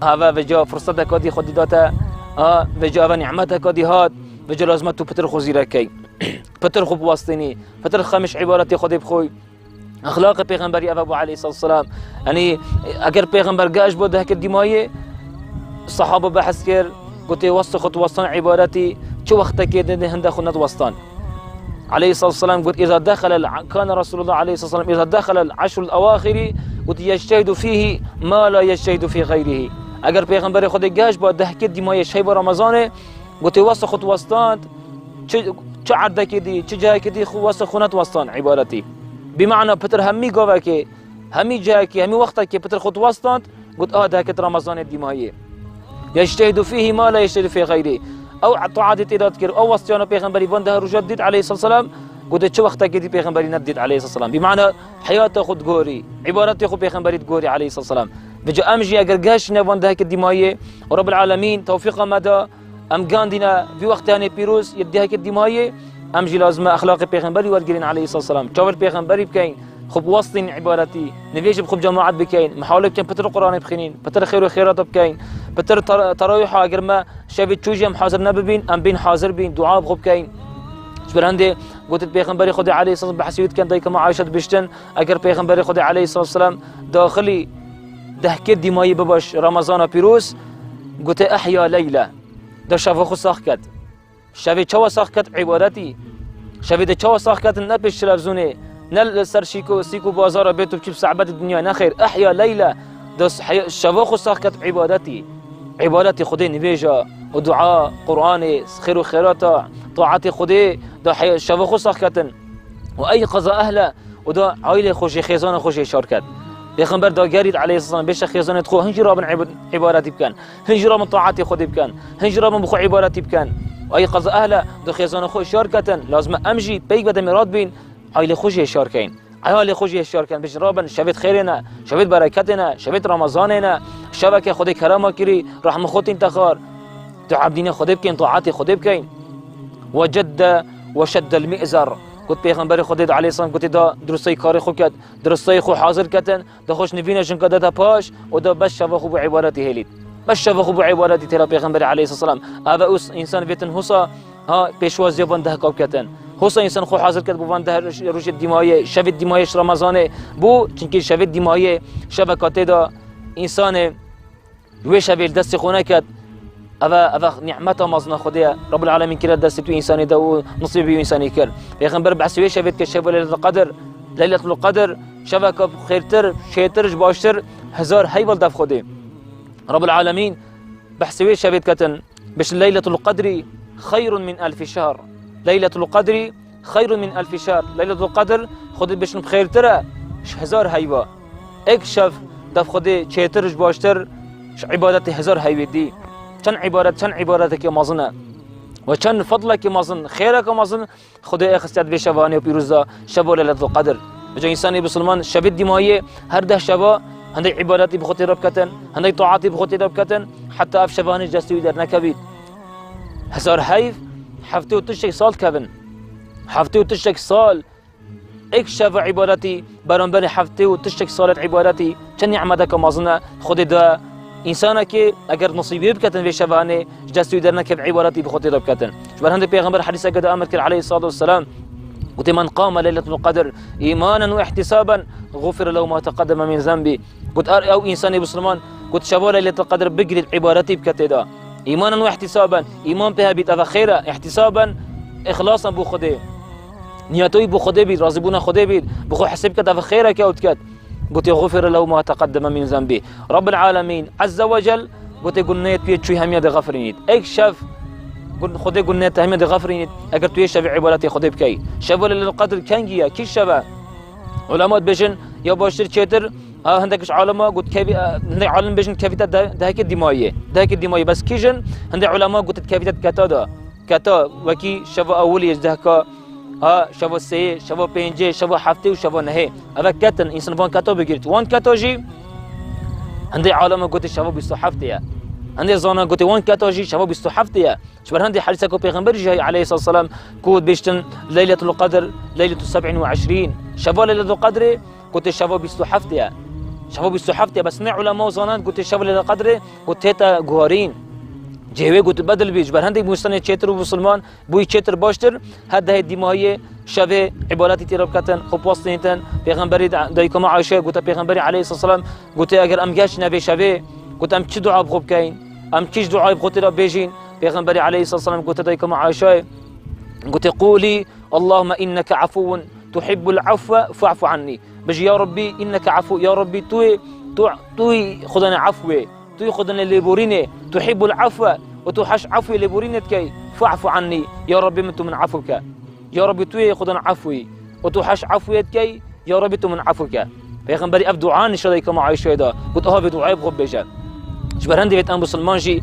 هوا وجا فرصت کادی خودی داته وجا و نعمت کادی هات وجا لازمت تو پتر خوزیره کی پتر خوب واسطینی پتر خمش عبارت خودی بخوی اخلاق پیغمبری ابو علیه السلام یعنی اگر پیغمبر گاش بود هک دیمایه صحابه بحث کرد قلت وسط خط وسطان عبارتي شو وقت كده هند خنات وسطان عليه الصلاة والسلام قلت إذا كان رسول الله عليه الصلاة والسلام إذا دخل العشر الأواخر قلت يجتهد فيه ما لا يجتهد في غيره اگر پیغمبر خود گاش با ده که دیمای شب رمضان قلت وسط خط وسطان چه عرضه کدی چه جای کدی خو وسط خنات وسطان عبارتي بمعنى پتر همی گوه که همی جای که همی وقت که پتر خط وسطان قلت ده که رمضان دیمایه يجتهد فيه ما لا يجتهد في غيره او طاعات تداد كر او وصيانه پیغمبري بنده رجدد عليه الصلاه والسلام قد شو وقت كدي پیغمبري ندد عليه الصلاه والسلام بمعنى حياته خود غوري عبارته خود پیغمبري غوري عليه الصلاه والسلام بجا امجي اگر گاش نه بنده كدي مايه ورب العالمين توفيق مدى ام غاندينا في وقت يعني بيروز يديها كدي مايه امجي لازم اخلاق پیغمبري ورگرين عليه الصلاه والسلام چاور پیغمبري بكين خب وسطين عبارتي نبيش بخب جماعات بكين محاولة كان بتر قرآن بخينين بتر خير وخيرات بكين بتر تراويح اگر ما شبي تشوجي ام حاضر نببين ام بين حاضر بين دعاء بخب كين شبرهندي قلت پیغمبري خود عليه الصلاة والسلام بحسيوت كان دايك ما عايشت بشتن اگر پیغمبري خود عليه الصلاة والسلام داخلي دهكت دماي بباش رمضان بيروس قلت احيا ليلة دا شفا خو ساخ كد شبي چوا ساخ كد عبارتي شبي دا چوا ساخ كد نبش تلفزوني نل سر سيكو بازار بيتو بكيف صعبات الدنيا نخير احيا ليلة دس شفاخ ساخت عبادتي خدي نبيجا ودعاء قرآني خير وخيراتا طاعتي خدي دا شفاخ ساخت وايقظ اهله ودا عائله خوشي خيزان خوشي شاركت پیغمبر دا گرید علیه السلام بشه خیزانت خو هنجرا من عبادتي بكن هنجرا من طاعتي خدي بكن هنجرا من بخو عبادتي بكن وايقظ اهله دا خيزان خو شاركتن لازم امجي بيك بده مراد بين عائله خوشی شارکین عائله خوشی شارکین بجرابن شبت خیرنا شبت برکتنا شبت رمضاننا شبکه خود کرم کری رحم خود انتخار تو عبدین خود بکن طاعت خود بکن وجد وشد المئزر قلت پیغمبر خود علیه السلام قلت دا درستی کار خو کد درستی خو حاضر کتن دا خوش نبینشون کد دا پاش و دا بس شفا خو عبادتی هلید بس شفا خو عبادتی تلا پیغمبر علیه السلام اوا اوس انسان ویتن حسا ها پیشوازی بنده کاب کتن حسا انسان خو حاضر کرد بوان ده روش دیمایه شب دیمایش رمضانه بو چونکه شب دیمایه شبکات دا انسان وی شب دست خونه کرد اوا نعمت مازن خدای رب العالمین کرد دست تو انسانی دا و نصیب انسانی کرد پیغمبر بحث وی شب که شب لیلة القدر شبکه خیرتر شیترش باشتر هزار هیول دف خدای رب العالمین بحث وی شب کتن بش لیلة القدر خير من 1000 شهر ليلة القدر خير من 1000 شهر ليلة القدر خود بشن بخير ترى هزار هيوا اكشف دف خود چهترش باشتر عبادت هزار هيوا دي چن عبارتك مازنه و چن فضلك مازن خيرك مازن خود اخستاد به شبانه و پیروزا شب ليلة القدر بجا انسان مسلمان شب دیمایه هر ده شبا هندي عبادتي بخوت رب كتن هندي طاعتي بخوت رب كتن حتى اف شبانه جستوي در نكبيد هزار هيف حفتي وتشك سال كابن حفتي وتشك سال اكشف عبادتي برانبر حفتي وتشك سالت عبادتي چن نعمتك مازنه خود دا انسانك اگر نصيبي بكتن في شبانه جستوي در نكب عبادتي بخوت رب كتن شبر هند پیغمبر حديث قد امر كر عليه الصلاه والسلام قلت من قام ليلة القدر ايمانا واحتسابا غفر له ما تقدم من ذنبه قلت او انسان مسلمان قلت شباب ليلة القدر بجري عبادتي بكتدا ايمانا واحتسابا ايمان بها بيت خيرا احتسابا اخلاصا بو خدي نياتوي بو خدي بيت راضبون خدي بيت بخو حسب كده خيرا كوت كد قلت غفر له ما تقدم من ذنبه رب العالمين عز وجل قلت قلنيت بيت شوي هم يد غفرينيت اكشف قلت خدي قلنيت هم يد غفرينيت اگر تو شب عبادتي خدي بكي شب للقدر كانجيا كي شبا علماء بجن يا باشر چتر هندكش علماء قلت كيف هندي عالم بيجن كيفية دهك الدماية بس كيجن هندي علماء قلت كيفية كتا وكي شبا أولي يجدهك شبا سي شبا بينجي شبا حفتي وشبا نهي هذا كتن إنسان فان كتا بيجرت وان كتا جي هندي علماء قلت شبا بيستو حفتي هندي زانا قلت وان كتا جي شبا بيستو حفتي شبر هندي حديثة كو بيغمبر جاي عليه الصلاة والسلام كود بيشتن ليلة القدر ليلة 27 شبا ليلة القدر قلت شبا بيستو حفتي شافوا بالصحافة بس نه علماء زانند قلت شاف للقدر قلت هتا جوارين جهوی قلت بدل بیش بر هندی بوستان چتر و مسلمان بوی چتر باشتر هده دیمایی شبه عبادتی تیراب کتن خوب واسطینتن پیغمبری دایکما عایشه قلت پیغمبری علیه السلام قلت اگر ام گشت نبی شبه قلت ام چی دعا بخوب کین ام چیش دعای بخوتی را بیجین پیغمبری علیه السلام قلت دایکما عایشه قلت قولي اللهم انك عفو تحب العفو فاعف عني بجي يا ربي انك عفو يا ربي توي خدنا عفوي توي خدنا ليبوريني تحب العفو وتحش عفوي ليبورينت كي فاعف عني يا ربي من عفوك يا ربي توي خدنا عفوي وتحش عفويت كي يا ربي من عفوك پیغمبری اف دعا نشده که ما عایشه دا قلت ها به دعای بخوب بجا جبر هندی بیت ام مسلمان جی